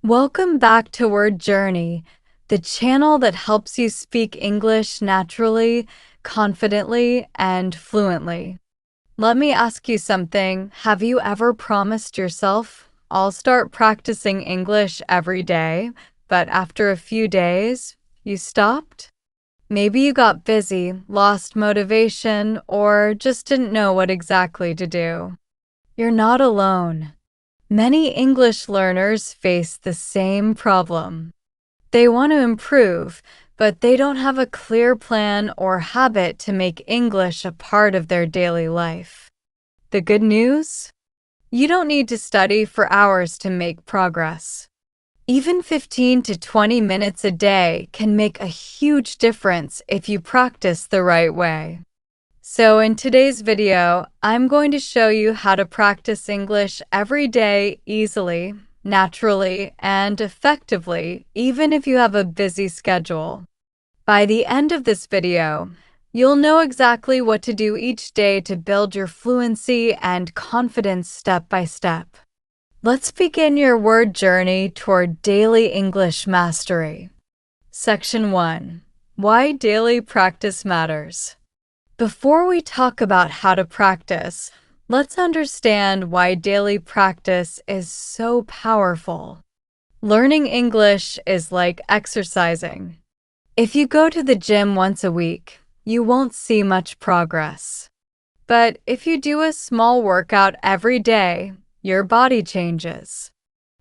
Welcome back to Word Journey, the channel that helps you speak English naturally, confidently, and fluently. Let me ask you something. Have you ever promised yourself, I'll start practicing English every day, but after a few days, you stopped? Maybe you got busy, lost motivation, or just didn't know what exactly to do. You're not alone. Many English learners face the same problem. They want to improve, but they don't have a clear plan or habit to make English a part of their daily life. The good news? You don't need to study for hours to make progress. Even 15 to 20 minutes a day can make a huge difference if you practice the right way. So in today's video, I'm going to show you how to practice English every day easily, naturally, and effectively, even if you have a busy schedule. By the end of this video, you'll know exactly what to do each day to build your fluency and confidence step by step. Let's begin your word journey toward daily English mastery. Section 1. Why daily practice matters. Before we talk about how to practice, let's understand why daily practice is so powerful. Learning English is like exercising. If you go to the gym once a week, you won't see much progress. But if you do a small workout every day, your body changes.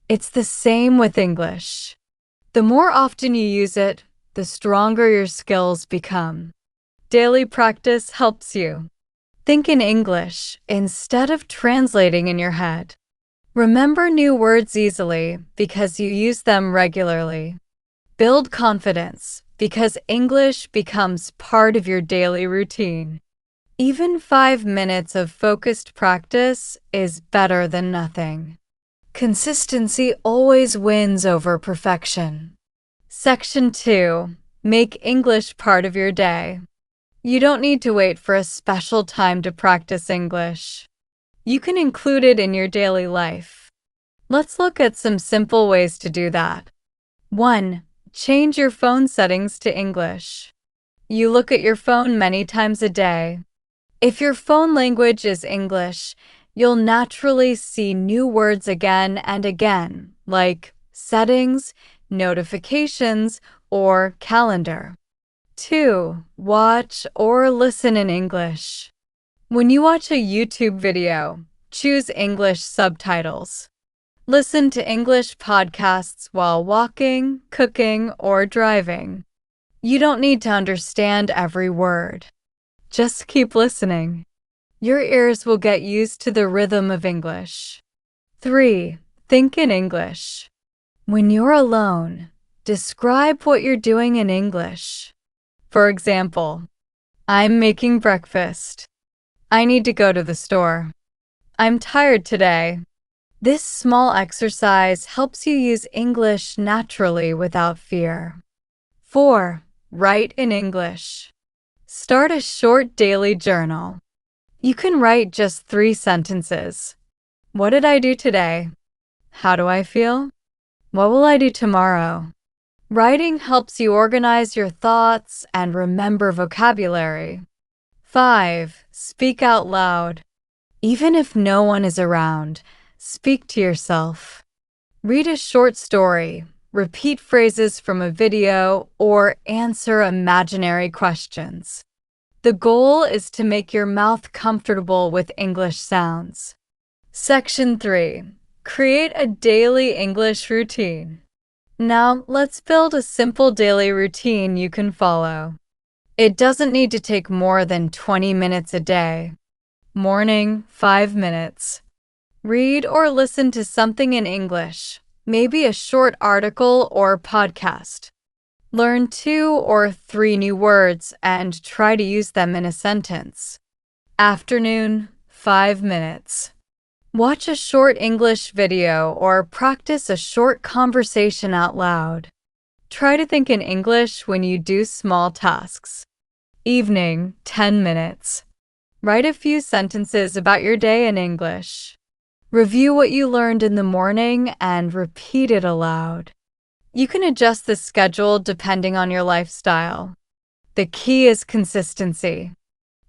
It's the same with English. The more often you use it, the stronger your skills become. Daily practice helps you. Think in English instead of translating in your head. Remember new words easily because you use them regularly. Build confidence because English becomes part of your daily routine. Even 5 minutes of focused practice is better than nothing. Consistency always wins over perfection. Section 2. Make English part of your day. You don't need to wait for a special time to practice English. You can include it in your daily life. Let's look at some simple ways to do that. 1. Change your phone settings to English. You look at your phone many times a day. If your phone language is English, you'll naturally see new words again and again, like settings, notifications, or calendar. 2. Watch or listen in English. When you watch a YouTube video, choose English subtitles. Listen to English podcasts while walking, cooking, or driving. You don't need to understand every word. Just keep listening. Your ears will get used to the rhythm of English. 3. Think in English. When you're alone, describe what you're doing in English. For example, I'm making breakfast. I need to go to the store. I'm tired today. This small exercise helps you use English naturally without fear. 4. Write in English. Start a short daily journal. You can write just 3 sentences. What did I do today? How do I feel? What will I do tomorrow? Writing helps you organize your thoughts and remember vocabulary. 5. Speak out loud. Even if no one is around, speak to yourself. Read a short story, repeat phrases from a video, or answer imaginary questions. The goal is to make your mouth comfortable with English sounds. Section 3. Create a daily English routine. Now, let's build a simple daily routine you can follow. It doesn't need to take more than 20 minutes a day. Morning, 5 minutes. Read or listen to something in English, maybe a short article or podcast. Learn 2 or 3 new words and try to use them in a sentence. Afternoon, 5 minutes. Watch a short English video or practice a short conversation out loud. Try to think in English when you do small tasks. Evening, 10 minutes. Write a few sentences about your day in English. Review what you learned in the morning and repeat it aloud. You can adjust the schedule depending on your lifestyle. The key is consistency.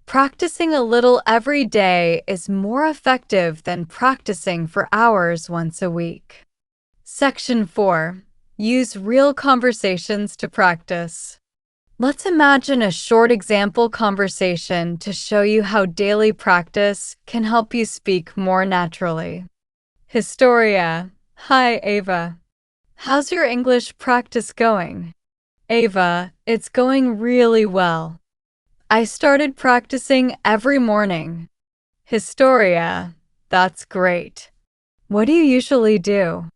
Practicing a little every day is more effective than practicing for hours once a week. Section 4. Use real conversations to practice. Let's imagine a short example conversation to show you how daily practice can help you speak more naturally. Historia. Hi, Ava. How's your English practice going? Ava, it's going really well. I started practicing every morning. Historia, that's great. What do you usually do?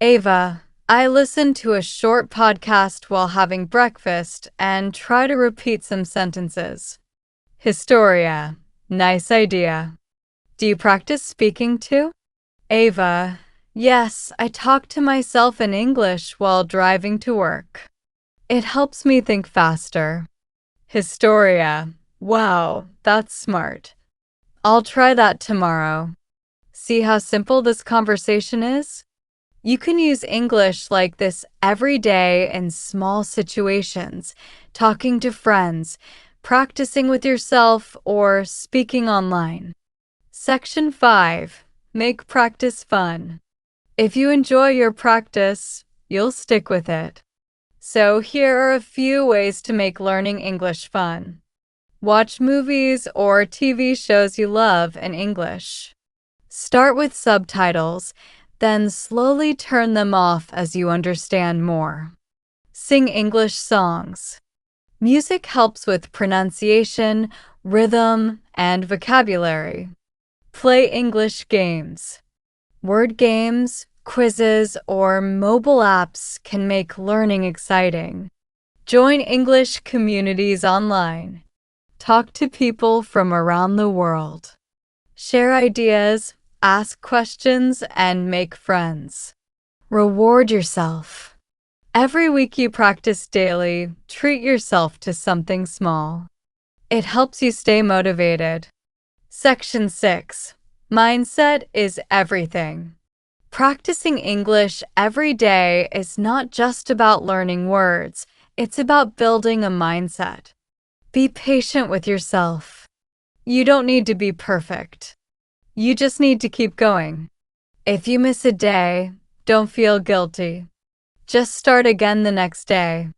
Ava, I listen to a short podcast while having breakfast and try to repeat some sentences. Historia, nice idea. Do you practice speaking too? Ava, yes, I talk to myself in English while driving to work. It helps me think faster. Historia. Wow, that's smart. I'll try that tomorrow. See how simple this conversation is? You can use English like this every day in small situations, talking to friends, practicing with yourself, or speaking online. Section 5. Make practice fun. If you enjoy your practice, you'll stick with it. So here are a few ways to make learning English fun. Watch movies or TV shows you love in English. Start with subtitles, then slowly turn them off as you understand more. Sing English songs. Music helps with pronunciation, rhythm, and vocabulary. Play English games. Word games, quizzes, or mobile apps can make learning exciting. Join English communities online. Talk to people from around the world. Share ideas, ask questions, and make friends. Reward yourself. Every week you practice daily, treat yourself to something small. It helps you stay motivated. Section 6. Mindset is everything. Practicing English every day is not just about learning words, it's about building a mindset. Be patient with yourself. You don't need to be perfect. You just need to keep going. If you miss a day, don't feel guilty. Just start again the next day.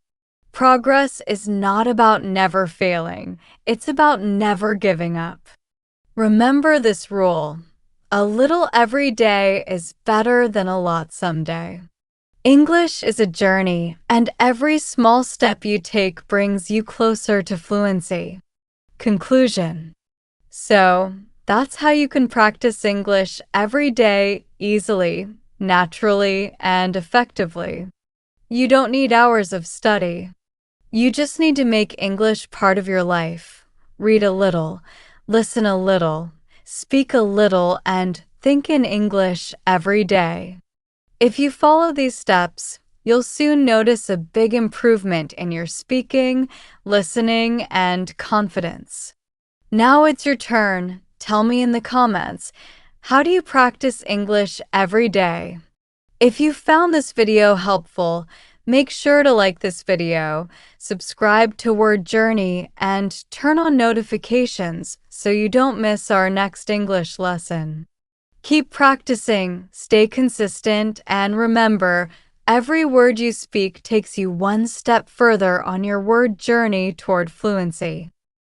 Progress is not about never failing, it's about never giving up. Remember this rule. A little every day is better than a lot someday. English is a journey, and every small step you take brings you closer to fluency. Conclusion. So, that's how you can practice English every day easily, naturally, and effectively. You don't need hours of study. You just need to make English part of your life. Read a little, listen a little, speak a little, and think in English every day. If you follow these steps, you'll soon notice a big improvement in your speaking, listening, and confidence. Now it's your turn. Tell me in the comments, how do you practice English every day? If you found this video helpful, make sure to like this video, subscribe to Word Journey, and turn on notifications so you don't miss our next English lesson. Keep practicing, stay consistent, and remember, every word you speak takes you one step further on your word journey toward fluency.